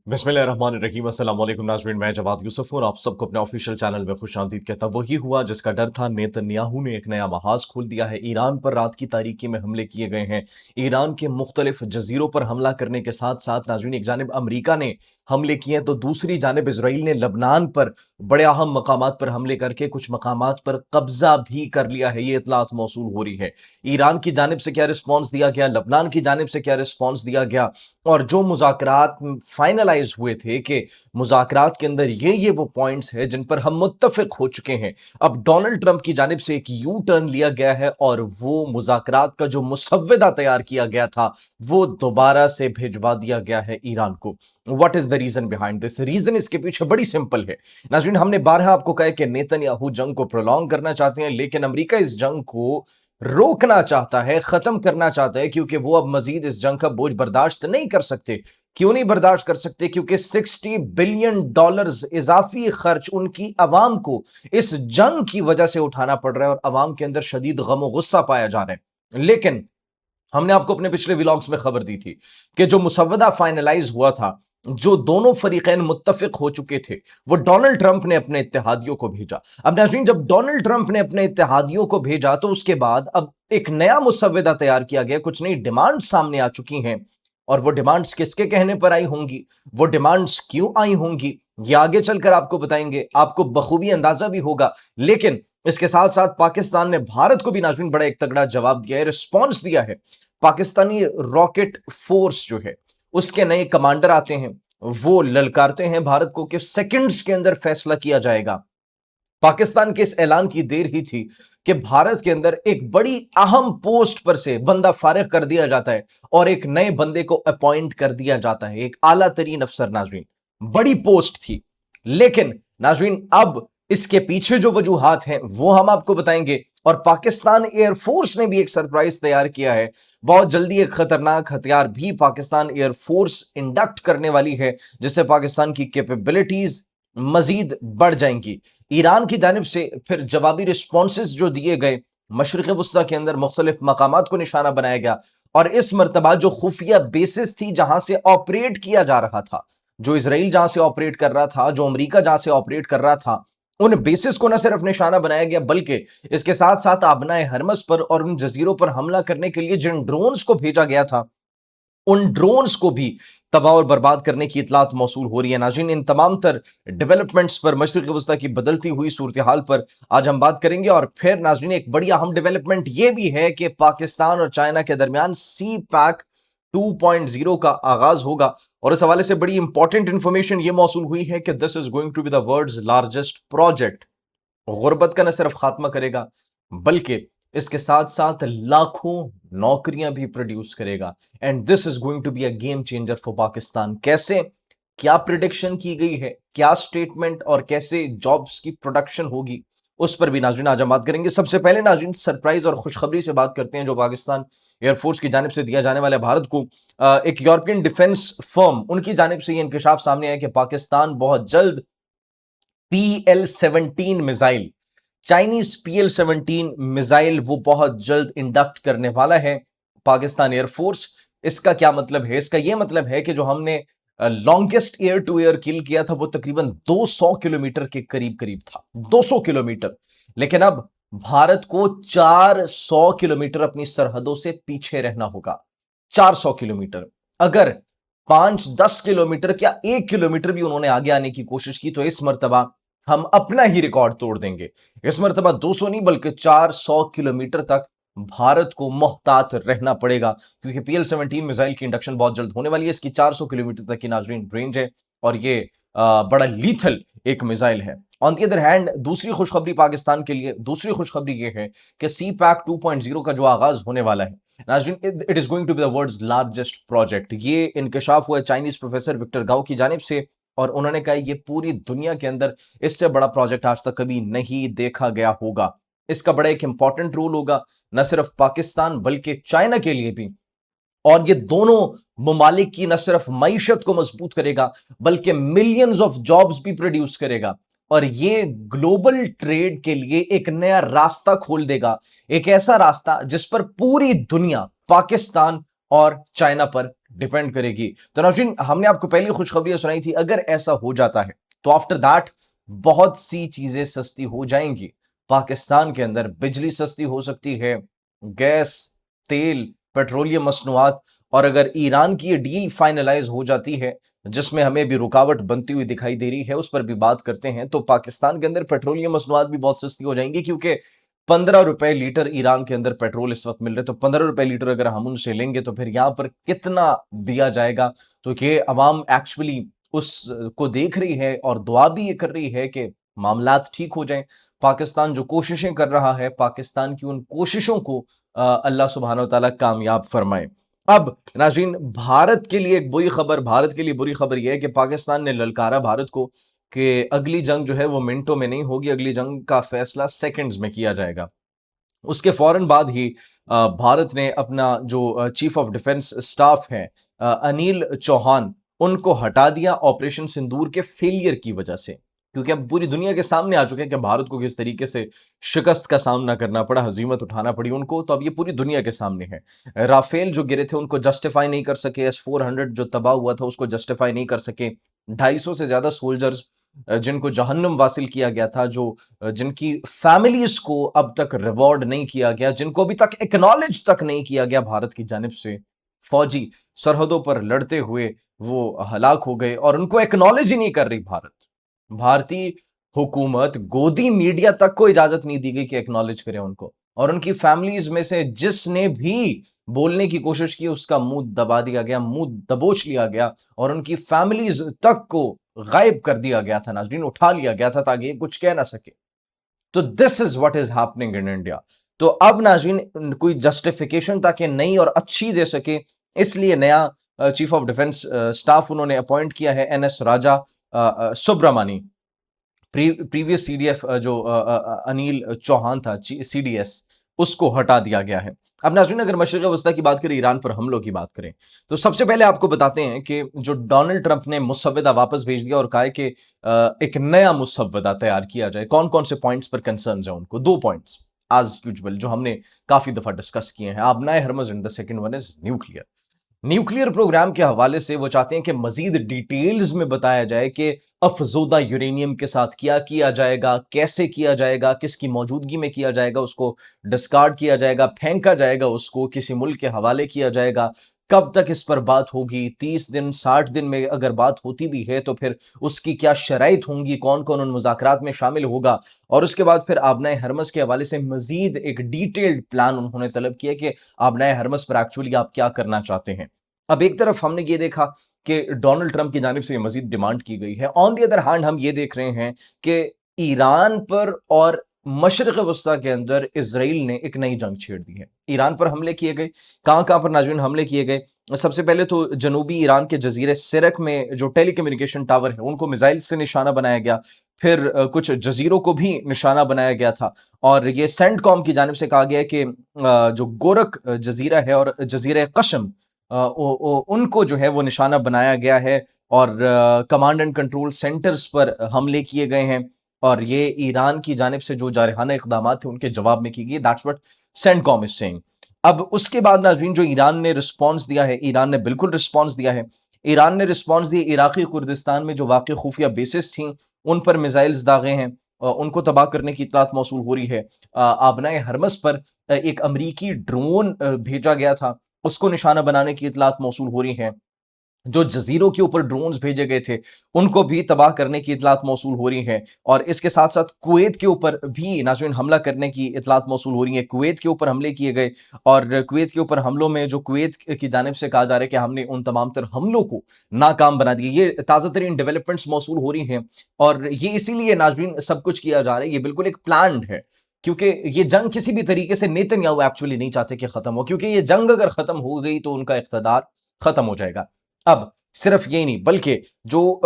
बिस्मिल्लाहिर्रहमानिर्रहीम। अस्सलाम वालेकुम नाज़रीन, मैं जवाद यूसुफ और आप सबको अपने ऑफिशियल चैनल में खुशामदीद कहता। वही हुआ जिसका डर था। नेतन्याहू ने एक नया महाज खोल दिया है। ईरान पर रात की तारीकी में हमले किए गए हैं। ईरान के मुख्तलिफ जजीरों पर हमला करने के साथ साथ नाज़रीन एक जानिब अमरीका ने हमले किए हैं तो दूसरी जानिब इसराइल ने लबनान पर बड़े अहम मकामात पर हमले करके कुछ मकामात पर कब्जा भी कर लिया है। ये इतलात मौसूल हो रही है। ईरान की जानिब से क्या रिस्पॉन्स दिया गया, लबनान की जानिब से क्या रिस्पॉन्स दिया गया, और जो मुज़ाकरात फाइनलाइज हुए थे कि मुज़ाकरात के अंदर ये वो पॉइंट्स हैं जिन पर हम मुत्तफिक हो चुके हैं। अब डोनाल्ड ट्रंप की जानिब से एक यू टर्न लिया गया है और वो मुज़ाकरात का जो मुसव्वदा तैयार किया गया था वो दोबारा से भिजवा दिया गया है ईरान को। What is the reason behind this? Reason इसके पीछे बड़ी सिंपल है नाज़रीन। हमने बारहा आपको कहा कि नेतन्याहू जंग को प्रोलॉन्ग करना चाहते हैं, लेकिन अमेरिका इस जंग को रोकना चाहता है, खत्म करना चाहता है, क्योंकि वो अब मजीद इस जंग का बोझ बर्दाश्त नहीं कर सकते। क्यों नहीं बर्दाश्त कर सकते? क्योंकि $60 बिलियन इजाफी खर्च उनकी अवाम को इस जंग की वजह से उठाना पड़ रहा है और अवाम के अंदर शदीद गम गुस्सा पाया जा रहा है। लेकिन हमने आपको अपने पिछले व्लॉग्स में खबर दी थी कि जो मुसव्वदा फाइनलाइज हुआ था, जो दोनों फरीकैन मुत्तफिक हो चुके थे, वो डोनाल्ड ट्रंप ने अपने इत्तेहादियों को भेजा। अब नाज़रीन, जब डोनाल्ड ट्रंप ने अपने इत्तेहादियों को भेजा तो उसके बाद अब एक नया मुसव्वदा तैयार किया गया, कुछ नई डिमांड सामने आ चुकी हैं। और वो डिमांड्स किसके कहने पर आई होंगी, वो डिमांड्स क्यों आई होंगी, ये आगे चलकर आपको बताएंगे, आपको बखूबी अंदाजा भी होगा। लेकिन इसके साथ साथ पाकिस्तान ने भारत को भी नाज़रीन बड़ा एक तगड़ा जवाब दिया है, रिस्पॉन्स दिया है। पाकिस्तानी रॉकेट फोर्स जो है उसके नए कमांडर आते हैं, वो ललकारते हैं भारत को कि सेकंड्स के अंदर फैसला किया जाएगा। पाकिस्तान के इस ऐलान की देर ही थी कि भारत के अंदर एक बड़ी अहम पोस्ट पर से बंदा फारिग कर दिया जाता है और एक नए बंदे को अपॉइंट कर दिया जाता है, एक आला तरीन अफसर। नाज़रीन, बड़ी पोस्ट थी, लेकिन नाज़रीन अब इसके पीछे जो वजूहात हैं वो हम आपको बताएंगे। और पाकिस्तान एयरफोर्स ने भी एक सरप्राइज तैयार किया है। बहुत जल्दी एक खतरनाक हथियार भी पाकिस्तान एयरफोर्स इंडक्ट करने वाली है, जिससे पाकिस्तान की कैपेबिलिटीज मजीद बढ़ जाएंगी। ईरान की जानिब से फिर जवाबी रिस्पॉन्सेज जो दिए गए, मशरिक़ वस्ता के अंदर मुख्तलिफ मकामात को निशाना बनाया गया और इस मरतबा जो खुफिया बेसिस थी जहां से ऑपरेट किया जा रहा था, जो इसराइल जहां से ऑपरेट कर रहा था, जो अमेरिका जहां से ऑपरेट कर रहा था, उन बेसिस को न सिर्फ निशाना बनाया गया बल्कि इसके साथ साथ आबनाए हरमस पर और उन जजीरों पर हमला करने के लिए जिन ड्रोन्स को भेजा गया था, उन ड्रोन्स को भी तबाह और बर्बाद करने की इतलात मौसूल हो रही है। नाज़रीन, इन तमाम तर डेवलपमेंट्स पर, मशरिक़ वस्ता की बदलती हुई सूरत हाल पर आज हम बात करेंगे। और फिर नाज़रीन एक बड़ी अहम डेवलपमेंट यह भी है कि पाकिस्तान और चाइना के दरमियान सी पैक 2.0 का आगाज होगा और इस हवाले से बड़ी इंपॉर्टेंट इंफॉर्मेशन यह मौसूल हुई है कि this is going to be the world's largest project. गुर्बत का न सिर्फ खात्मा करेगा बल्कि इसके साथ साथ लाखों नौकरियां भी प्रोड्यूस करेगा। And this is going to be a game changer for Pakistan. कैसे, क्या प्रिडिक्शन की गई है, क्या स्टेटमेंट और कैसे जॉब्स की प्रोडक्शन होगी, उस पर भी नाज़रीन आज हम बात करेंगे। सबसे पहले नाज़रीन सरप्राइज और खुशखबरी से बात करते हैं जो पाकिस्तान एयरफोर्स की जानिब से दिया जाने वाले भारत को। एक यूरोपियन डिफेंस फर्म, उनकी जानिब से यह इंकशाफ सामने आया कि पाकिस्तान बहुत जल्द PL-17 missile, Chinese PL-17 missile वो बहुत जल्द इंडक्ट करने वाला है पाकिस्तान एयरफोर्स। इसका क्या मतलब है? इसका यह मतलब है कि जो हमने लॉन्गेस्ट एयर टू एयर किल किया था वो तकरीबन 200 किलोमीटर के करीब करीब था, 200 किलोमीटर। लेकिन अब भारत को 400 किलोमीटर अपनी सरहदों से पीछे रहना होगा। 400 किलोमीटर। अगर 5-10 किलोमीटर क्या 1 किलोमीटर भी उन्होंने आगे आने की कोशिश की तो इस मर्तबा हम अपना ही रिकॉर्ड तोड़ देंगे। इस मर्तबा 200 नहीं बल्कि 400 किलोमीटर तक भारत को मोहतात रहना पड़ेगा, क्योंकि PL-17 मिसाइल की इंडक्शन बहुत जल्द होने वाली है। इसकी 400 किलोमीटर तक की नाज़रीन रेंज है और ये बड़ा लीथल एक मिसाइल है। ऑन दी अदर हैंड दूसरी खुशखबरी पाकिस्तान के लिए, दूसरी खुशखबरी ये है कि सी पैक 2.0 का जो आगाज होने वाला है नाज़रीन, it is going to be the world's largest project. ये इंकशाफ हुआ है चाइनीज प्रोफेसर विक्टर गाओ की जानिब से और उन्होंने कहा ये पूरी दुनिया के अंदर इससे बड़ा प्रोजेक्ट आज तक कभी नहीं देखा गया होगा। इसका बड़ा एक इंपॉर्टेंट रोल होगा न सिर्फ पाकिस्तान बल्कि चाइना के लिए भी, और ये दोनों ममालिक की न सिर्फ मईशत को मजबूत करेगा बल्कि मिलियंस ऑफ जॉब्स भी प्रोड्यूस करेगा और ये ग्लोबल ट्रेड के लिए एक नया रास्ता खोल देगा। एक ऐसा रास्ता जिस पर पूरी दुनिया पाकिस्तान और चाइना पर डिपेंड करेगी। तो नाज़रीन, हमने आपको पहले खुशखबरियां सुनाई थी, अगर ऐसा हो जाता है तो आफ्टर दैट बहुत सी चीजें सस्ती हो जाएंगी। पाकिस्तान के अंदर बिजली सस्ती हो सकती है, गैस, तेल, पेट्रोलियम मसनूआत, और अगर ईरान की ये डील फाइनलाइज हो जाती है जिसमें हमें भी रुकावट बनती हुई दिखाई दे रही है, उस पर भी बात करते हैं, तो पाकिस्तान के अंदर पेट्रोलियम मसनूआत भी बहुत सस्ती हो जाएंगी, क्योंकि 15 रुपए लीटर ईरान के अंदर पेट्रोल इस वक्त मिल रहे, तो 15 रुपए लीटर अगर हम उनसे लेंगे तो फिर यहां पर कितना दिया जाएगा। तो ये अवाम एक्चुअली उस को देख रही है और दुआ भी ये कर रही है कि मामलात ठीक हो जाएं। पाकिस्तान जो कोशिशें कर रहा है, पाकिस्तान की उन कोशिशों को अल्लाह सुब्हानहू व तआला कामयाब फरमाए। अब नाज़रीन, भारत के लिए एक बुरी खबर, भारत के लिए बुरी खबर यह है कि पाकिस्तान ने ललकारा भारत को कि अगली जंग जो है वो मिनटों में नहीं होगी, अगली जंग का फैसला सेकंड्स में किया जाएगा। उसके फौरन बाद ही भारत ने अपना जो चीफ ऑफ डिफेंस स्टाफ है, अनिल चौहान, उनको हटा दिया ऑपरेशन सिंदूर के फेलियर की वजह से, क्योंकि अब पूरी दुनिया के सामने आ चुके हैं कि भारत को किस तरीके से शिकस्त का सामना करना पड़ा, हजीमत उठाना पड़ी उनको, तो अब ये पूरी दुनिया के सामने है। राफेल जो गिरे थे उनको जस्टिफाई नहीं कर सके, S-400 जो तबाह हुआ था उसको जस्टिफाई नहीं कर सके, 250 से ज्यादा सोल्जर्स जिनको जहन्नुम वासिल किया गया था, जो जिनकी फैमिलीज को अब तक रिवॉर्ड नहीं किया गया, जिनको अभी तक एक्नॉलेज तक नहीं किया गया भारत की जानिब से, फौजी सरहदों पर लड़ते हुए वो हलाक हो गए और उनको एक्नॉलेज ही नहीं कर रही भारत। भारतीय हुकूमत, गोदी मीडिया तक को इजाजत नहीं दी गई कि एक्नॉलेज करें उनको, और उनकी फैमिलीज में से जिसने भी बोलने की कोशिश की उसका मुंह दबा दिया गया, मुंह दबोच लिया गया, और उनकी फैमिलीज तक को गायब कर दिया गया था नाज़रीन, उठा लिया गया था ताकि ये कुछ कह ना सके। तो this is what is happening in India. तो अब नाज़रीन कोई जस्टिफिकेशन ताकि नई और अच्छी दे सके, इसलिए नया चीफ ऑफ डिफेंस स्टाफ उन्होंने अपॉइंट किया है, NS राजा सुब्रमणी। प्रीवियस CDF जो अनिल चौहान था, CDS, उसको हटा दिया गया है। अब नाज़रीन, अगर मशरिक़ वस्ता की बात करें, ईरान पर हमलों की बात करें, तो सबसे पहले आपको बताते हैं कि जो डोनाल्ड ट्रंप ने मुसव्वदा वापस भेज दिया और कहा है कि एक नया मुसव्वदा तैयार किया जाए। कौन कौन से पॉइंट्स पर कंसर्न है उनको? 2 पॉइंट्स एज यूजुअल जो हमने काफी दफा डिस्कस किए हैं, आबनाए हरमुज़, and the second one is nuclear. Nuclear programme के हवाले से वो चाहते हैं कि मजीद डिटेल्स में बताया जाए कि अफजोदा यूरेनियम के साथ क्या किया जाएगा, कैसे किया जाएगा, किसकी मौजूदगी में किया जाएगा, उसको डिस्कार्ड किया जाएगा, फेंका जाएगा, उसको किसी मुल्क के हवाले किया जाएगा, कब तक इस पर बात होगी, 30 दिन 60 दिन में अगर बात होती भी है तो फिर उसकी क्या शराइत होंगी, कौन कौन उन मुज़ाकरात में शामिल होगा, और उसके बाद फिर आबनाए हरमस के हवाले से मजीद एक डिटेल्ड प्लान उन्होंने तलब किया कि आबनाए हरमस पर एक्चुअली आप क्या करना चाहते हैं। अब एक तरफ हमने ये देखा कि डोनाल्ड ट्रंप की जानिब से मजीद डिमांड की गई है, ऑन दी अदर हैंड हम ये देख रहे हैं कि ईरान पर और मशरिक़ वस्ता के अंदर इसराइल ने एक नई जंग छेड़ दी है। ईरान पर हमले किए गए, कहां कहां पर नाज़रीन हमले किए गए? सबसे पहले तो जनूबी ईरान के जजीरे सिरक में जो टेलीकम्युनिकेशन टावर है उनको मिसाइल से निशाना बनाया गया, फिर कुछ जजीरों को भी निशाना बनाया गया था, और ये सेंटकॉम की जानिब से कहा गया है कि जो गोरख जजीरा है और जजीरे कशम, उनको जो है वो निशाना बनाया गया है, और कमांड एंड कंट्रोल सेंटर्स पर हमले किए गए हैं, और ये ईरान की जानिब से जो जारहाना इक़दाम थे उनके जवाब में की गई। That's what CENTCOM is saying. अब उसके बाद नाज़रीन जो ईरान ने रिस्पॉन्स दिया है, ईरान ने बिल्कुल रिस्पॉन्स दिया है। ईरान ने रिस्पॉन्स दिया, इराकी कुर्दिस्तान में जो वाक़ई खुफिया बेसिस थी उन पर मिसाइल्स दागे हैं, उनको तबाह करने की इत्तलात मौसूल हो रही है। आबनाए हरमस पर एक अमरीकी ड्रोन भेजा गया था, उसको निशाना बनाने की इत्तलात मौसूल हो रही हैं। जो जजीरों के ऊपर ड्रोन्स भेजे गए थे उनको भी तबाह करने की इत्तलात मौसूल हो रही हैं, और इसके साथ साथ कुवैत के ऊपर भी नाज़रीन हमला करने की इत्तलात मौसूल हो रही है। कुवैत के ऊपर हमले किए गए, और कुवैत के ऊपर हमलों में जो कुवैत की जानिब से कहा जा रहा है कि हमने उन तमाम तर हमलों को नाकाम बना दिया। ये ताज़ा तरीन डेवलपमेंट्स मौसूल हो रही हैं, और ये इसीलिए नाज़रीन सब कुछ किया जा रहा है, ये बिल्कुल एक प्लान्ड है, क्योंकि ये जंग किसी भी तरीके से नेतन्याहू एक्चुअली नहीं चाहते कि खत्म हो, क्योंकि ये जंग अगर खत्म हो गई तो उनका इख्तिदार खत्म हो जाएगा। अब सिर्फ यही नहीं, बल्कि जो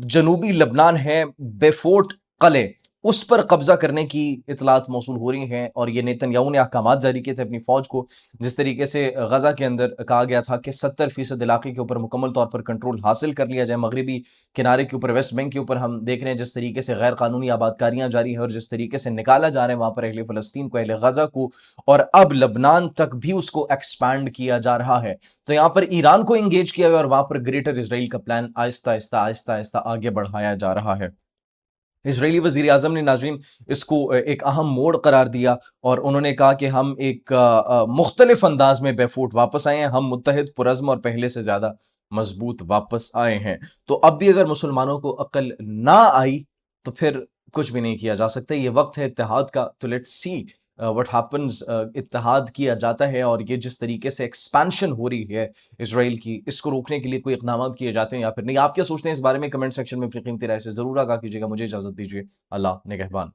जनूबी लबनान है, बेफोर्ट कले, उस पर कब्जा करने की इतलात मौसूल हो रही हैं और ये नेतन्याहू ने अहकामात जारी किए थे अपनी फ़ौज को, जिस तरीके से गज़ा के अंदर कहा गया था कि 70% इलाके के ऊपर मुकम्मल तौर पर कंट्रोल हासिल कर लिया जाए। मगरिबी किनारे के ऊपर, वेस्ट बैंक के ऊपर हम देख रहे हैं जिस तरीके से गैर कानूनी आबादकारियाँ जारी हैं और जिस तरीके से निकाला जा रहा है वहाँ पर अहले फ़लस्तीन को, अहले गज़ा को, और अब लबनान तक भी उसको एक्सपैंड किया जा रहा है। तो यहाँ पर ईरान को एंगेज किया हुआ है और वहाँ पर ग्रेटर इज़राइल का प्लान आहिस्ता-आहिस्ता आगे बढ़ाया जा रहा है। इजरायली वज़ीर-ए-आज़म ने नाज़रीन इसको एक अहम मोड़ करार दिया और उन्होंने कहा कि हम एक मुख्तलिफ अंदाज़ में बेफूट वापस आए हैं, हम मुत्तहिद, पुरज़्म और पहले से ज़्यादा मज़बूत वापस आए हैं। तो अब भी अगर मुसलमानों को अक्ल ना आई, तो फिर कुछ भी नहीं किया जा सकता। ये वक़्त है इत्तेहाद का, तो लेट्स सी व्हाट हैपेंस। इत्तेहाद किया जाता है और ये जिस तरीके से एक्सपेंशन हो रही है इज़राइल की, इसको रोकने के लिए कोई इक़दामात किए जाते हैं या फिर नहीं। आप क्या सोचते हैं इस बारे में? कमेंट सेक्शन में अपनी कीमती राय से ज़रूर आगाह कीजिएगा। मुझे इजाज़त दीजिए। अल्लाह निगहबान।